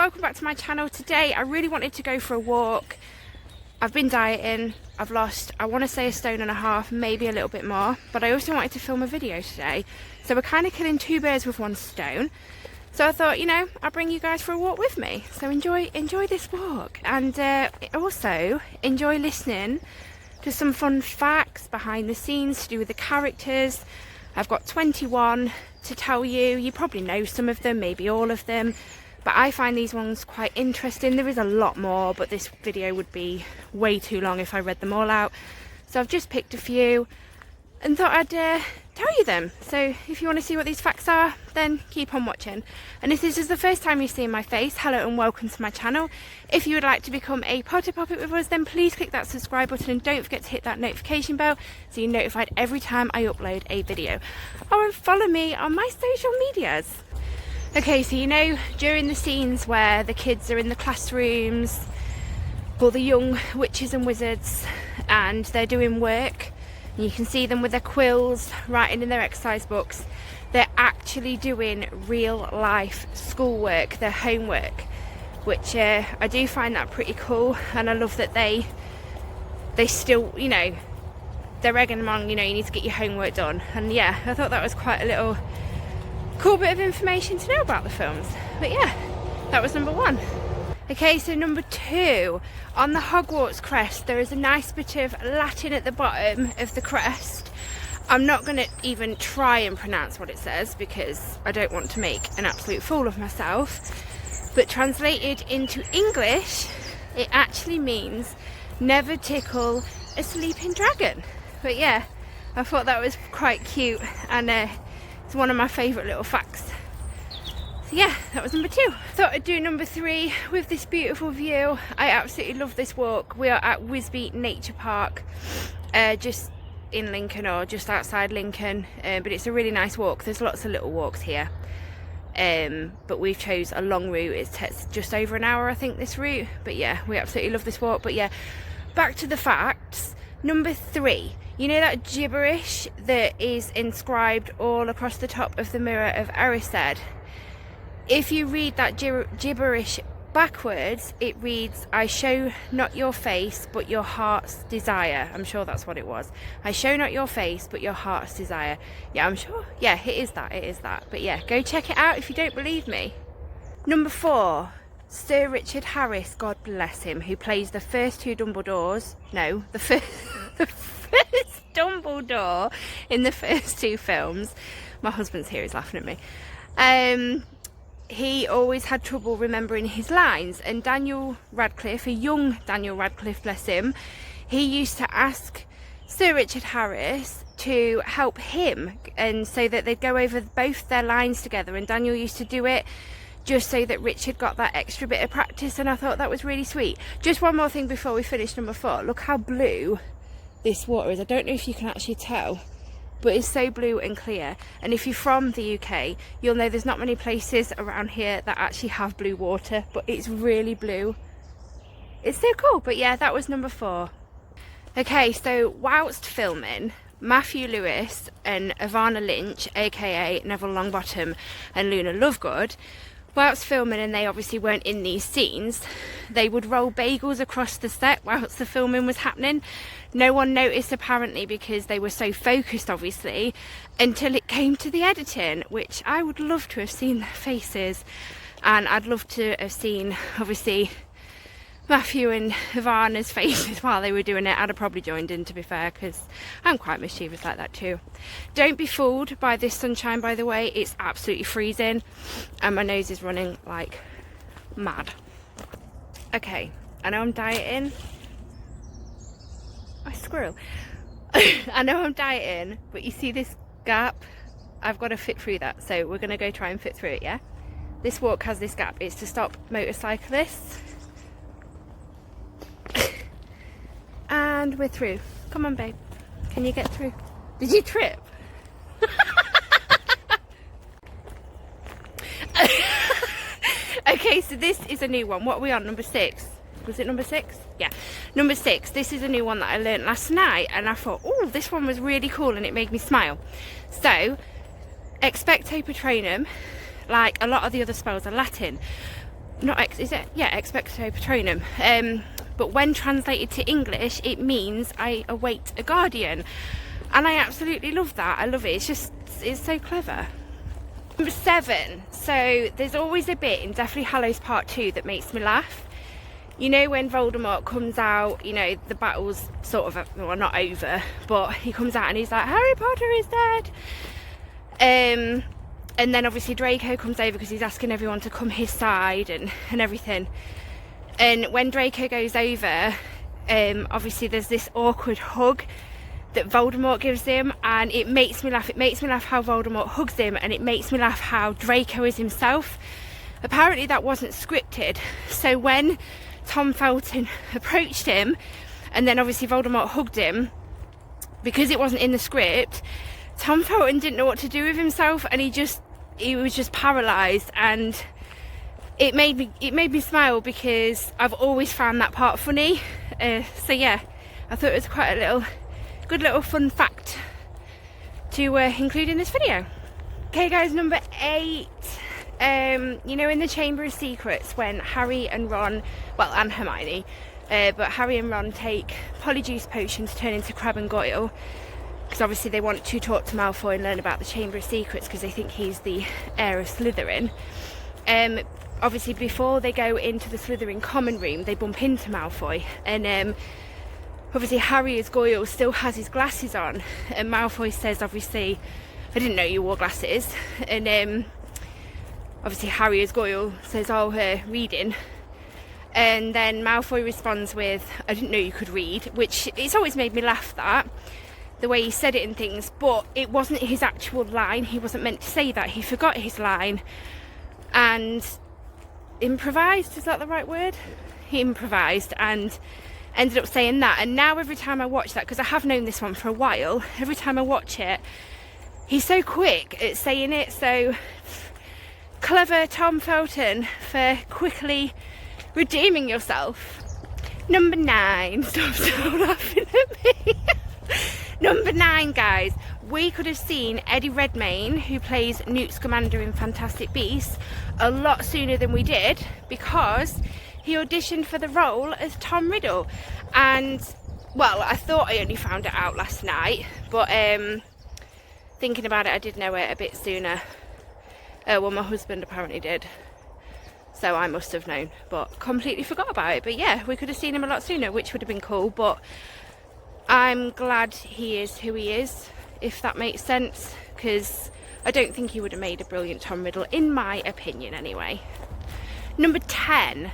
welcome back to my channel. Today I really wanted to go for a walk. I've been dieting, I've lost, I want to say 1.5 stones, maybe a little bit more, but I also wanted to film a video today. So we're kind of killing 2 birds with 1 stone. So I thought, you know, I'll bring you guys for a walk with me. So enjoy this walk, and also enjoy listening to some fun facts behind the scenes to do with the characters. I've got 21 to tell you. You probably know some of them, maybe all of them, but I find these ones quite interesting. There is a lot more, but this video would be way too long if I read them all out. So I've just picked a few and thought I'd tell you them. So if you want to see what these facts are, then keep on watching. And if this is the first time you're seeing my face, hello and welcome to my channel. If you would like to become a Potter Poppet with us, then please click that subscribe button and don't forget to hit that notification bell so you're notified every time I upload a video. Oh, and follow me on my social medias. Okay, so you know, during the scenes where the kids are in the classrooms, or the young witches and wizards, and they're doing work, and you can see them with their quills writing in their exercise books, they're actually doing real life schoolwork, their homework, which I do find that pretty cool. And I love that they still, you know, they're egging them on, you know, you need to get your homework done. And yeah, I thought that was quite a little cool bit of information to know about the films. But yeah, that was number 1. Okay, so number 2, on the Hogwarts crest there is a nice bit of Latin at the bottom of the crest. I'm not going to even try and pronounce what it says because I don't want to make an absolute fool of myself, but translated into English it actually means never tickle a sleeping dragon. But yeah, I thought that was quite cute, and it's one of my favourite little facts. So yeah, that was number 2. Thought I'd do number 3 with this beautiful view. I absolutely love this walk. We are at Wisbey Nature Park, just in Lincoln, or just outside Lincoln, but it's a really nice walk. There's lots of little walks here, but we've chose a long route. It takes just over an hour, I think, this route. But yeah, we absolutely love this walk. But yeah, back to the facts. Number 3, you know that gibberish that is inscribed all across the top of the Mirror of Erised? If you read that gibberish backwards, it reads, I show not your face, but your heart's desire. I'm sure that's what it was. I show not your face, but your heart's desire. Yeah, I'm sure. Yeah, it is that. But yeah, go check it out if you don't believe me. Number 4, Sir Richard Harris, God bless him, who plays the first 2 Dumbledores. No, the first Dumbledore in the first 2 films. My husband's here, he's laughing at me. He always had trouble remembering his lines, and Daniel Radcliffe, a young Daniel Radcliffe, bless him, he used to ask Sir Richard Harris to help him, and so that they'd go over both their lines together, and Daniel used to do it just so that Richard got that extra bit of practice, and I thought that was really sweet. Just one more thing before we finish number 4. Look how blue this water is. I don't know if you can actually tell, but it's so blue and clear. And if you're from the UK, you'll know there's not many places around here that actually have blue water, but it's really blue. It's so cool. But yeah, that was number 4. Okay, so whilst filming, Matthew Lewis and Ivana Lynch, aka Neville Longbottom and Luna Lovegood, whilst filming, and they obviously weren't in these scenes, they would roll bagels across the set whilst the filming was happening. No one noticed apparently because they were so focused, obviously, until it came to the editing, which I would love to have seen their faces, and I'd love to have seen, obviously, Matthew and Ivana's faces while they were doing it. I'd have probably joined in, to be fair, because I'm quite mischievous like that too. Don't be fooled by this sunshine, by the way. It's absolutely freezing and my nose is running like mad. Okay, I know I'm dieting. I squirrel. I know I'm dieting, but you see this gap? I've got to fit through that, so we're going to go try and fit through it, yeah? This walk has this gap. It's to stop motorcyclists. And we're through. Come on, babe. Can you get through? Did you trip? Okay, so this is a new one. What are we on? Number 6. Was it number 6? Yeah, number 6. This is a new one that I learnt last night, and I thought, oh, this one was really cool, and it made me smile. So, Expecto Patronum, like a lot of the other spells, are Latin, is it? Yeah, expecto patronum. But when translated to English, it means I await a guardian. And I absolutely love that. I love it. It's so clever. Number 7. So there's always a bit in Deathly Hallows Part 2 that makes me laugh. You know, when Voldemort comes out, you know, the battle's sort of, well, not over, but he comes out and he's like, Harry Potter is dead. And then obviously Draco comes over because he's asking everyone to come his side and everything. And when Draco goes over, obviously there's this awkward hug that Voldemort gives him, and it makes me laugh. It makes me laugh how Voldemort hugs him, and it makes me laugh how Draco is himself. Apparently that wasn't scripted. So when Tom Felton approached him, and then obviously Voldemort hugged him, because it wasn't in the script, Tom Felton didn't know what to do with himself, and he was just paralysed, and it made me smile because I've always found that part funny. So yeah, I thought it was quite a good little fun fact to include in this video. Okay guys, number 8. You know, in the Chamber of Secrets, when Harry and Ron, well, and Hermione, but Harry and Ron take Polyjuice Potion to turn into Crabbe and Goyle, because obviously they want to talk to Malfoy and learn about the Chamber of Secrets because they think he's the heir of Slytherin. Obviously before they go into the Slytherin common room, they bump into Malfoy, and obviously Harry as Goyle still has his glasses on, and Malfoy says, obviously, I didn't know you wore glasses, and obviously Harry as Goyle says, oh, reading, and then Malfoy responds with, I didn't know you could read, which it's always made me laugh, that the way he said it and things, but it wasn't his actual line. He wasn't meant to say that. He forgot his line and improvised, is that the right word? He improvised and ended up saying that. And now every time I watch that, because I have known this one for a while, every time I watch it, he's so quick at saying it. So clever, Tom Felton, for quickly redeeming yourself. Number 9. Stop laughing at me. Number 9, guys. We could have seen Eddie Redmayne, who plays Newt Scamander in Fantastic Beasts, a lot sooner than we did, because he auditioned for the role as Tom Riddle. And, well, I thought I only found it out last night, but thinking about it, I did know it a bit sooner. Well, my husband apparently did, so I must have known, but completely forgot about it. But yeah, we could have seen him a lot sooner, which would have been cool, but I'm glad he is who he is, if that makes sense, because I don't think he would have made a brilliant Tom Riddle, in my opinion anyway. Number 10.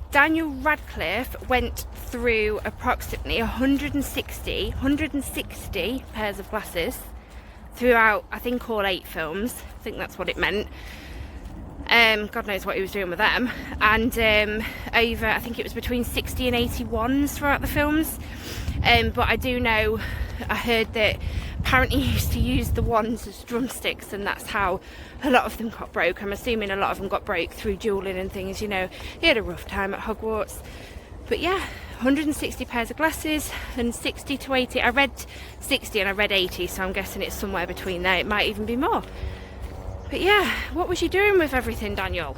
Daniel Radcliffe went through approximately 160 pairs of glasses throughout, I think, all 8 films. I think that's what it meant. God knows what he was doing with them. And over, I think it was between 60 and 80 wands throughout the films. But I do know, I heard that apparently he used to use the wands as drumsticks, and that's how a lot of them got broke. I'm assuming a lot of them got broke through dueling and things, you know. He had a rough time at Hogwarts. But yeah, 160 pairs of glasses and 60 to 80. I read 60 and I read 80, so I'm guessing it's somewhere between there. It might even be more. But yeah, what was you doing with everything, Daniel?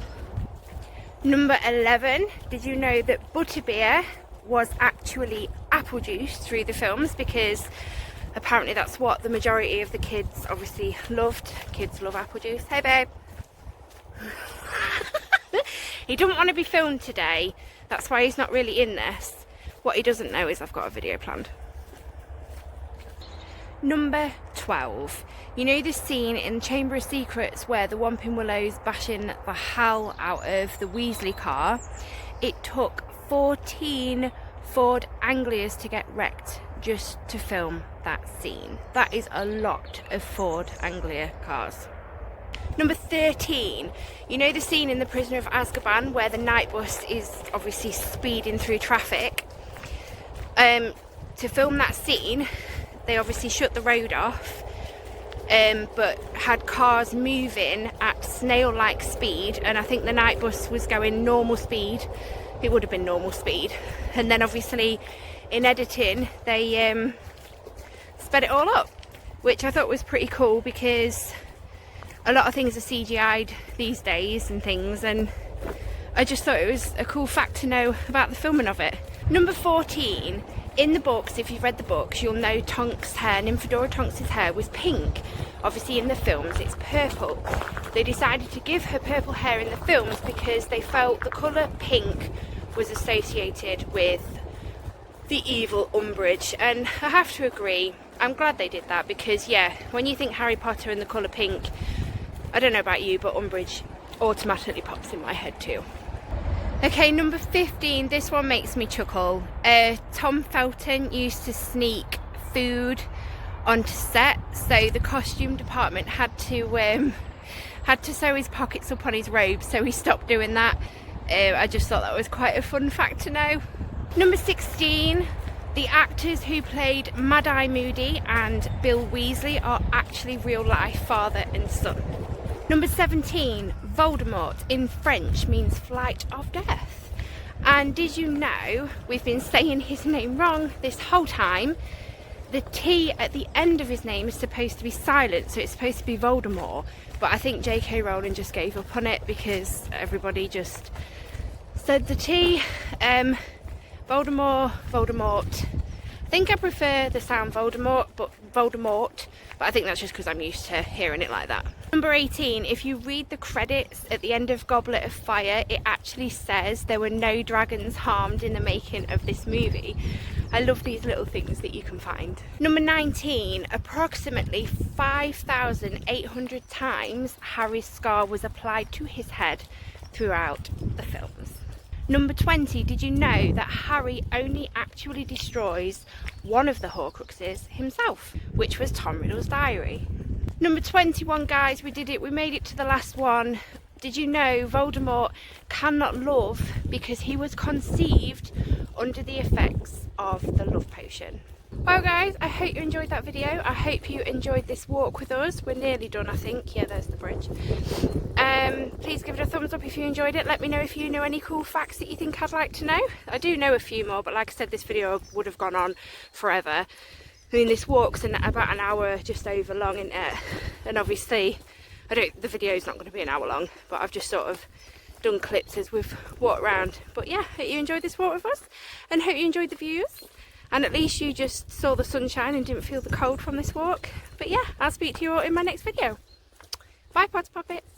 Number 11. Did you know that butterbeer was actually apple juice through the films? Because apparently that's what the majority of the kids obviously loved. Kids love apple juice. Hey babe. He doesn't want to be filmed today. That's why he's not really in this. What he doesn't know is I've got a video planned. Number 12. You know the scene in Chamber of Secrets where the Whomping Willow's bashing the hell out of the Weasley car? It took 14 Ford Anglias to get wrecked just to film that scene. That is a lot of Ford Anglia cars. Number 13. You know the scene in The Prisoner of Azkaban where the night bus is obviously speeding through traffic? To film that scene, they obviously shut the road off, but had cars moving at snail-like speed, and I think the night bus was going normal speed. It would have been normal speed, and then obviously in editing they sped it all up, which I thought was pretty cool, because a lot of things are CGI'd these days and things, and I just thought it was a cool fact to know about the filming of it. Number 14, in the books, if you've read the books, you'll know Tonks' hair, Nymphadora Tonks' hair was pink. Obviously in the films it's purple. They decided to give her purple hair in the films because they felt the colour pink was associated with the evil Umbridge, and I have to agree, I'm glad they did that, because yeah, when you think Harry Potter and the colour pink, I don't know about you, but Umbridge automatically pops in my head too. Okay, number 15, this one makes me chuckle. Tom Felton used to sneak food onto set, so the costume department had to sew his pockets up on his robe, so he stopped doing that. I just thought that was quite a fun fact to know. Number 16, the actors who played Mad-Eye Moody and Bill Weasley are actually real life father and son. Number 17, Voldemort in French means flight of death. And did you know, we've been saying his name wrong this whole time. The T at the end of his name is supposed to be silent, so it's supposed to be Voldemort. But I think J.K. Rowling just gave up on it because everybody just said the T. Voldemort. I think I prefer the sound Voldemort, but I think that's just because I'm used to hearing it like that. Number 18, if you read the credits at the end of Goblet of Fire, it actually says there were no dragons harmed in the making of this movie. I love these little things that you can find. Number 19, approximately 5,800 times Harry's scar was applied to his head throughout the films. Number 20, did you know that Harry only actually destroys one of the Horcruxes himself, which was Tom Riddle's diary? Number 21, guys, we did it, we made it to the last one. Did you know Voldemort cannot love because he was conceived under the effects of the love potion? Well guys, I hope you enjoyed that video. I hope you enjoyed this walk with us. We're nearly done, I think. Yeah, there's the bridge. Please give it a thumbs up if you enjoyed it. Let me know if you know any cool facts that you think I'd like to know. I do know a few more, but like I said, this video would have gone on forever. I mean, this walk's about an hour just over long, isn't it? And obviously, the video's not going to be an hour long, but I've just sort of done clips as we've walked around. But yeah, hope you enjoyed this walk with us, and hope you enjoyed the views. And at least you just saw the sunshine and didn't feel the cold from this walk. But yeah, I'll speak to you all in my next video. Bye, Pods Poppets.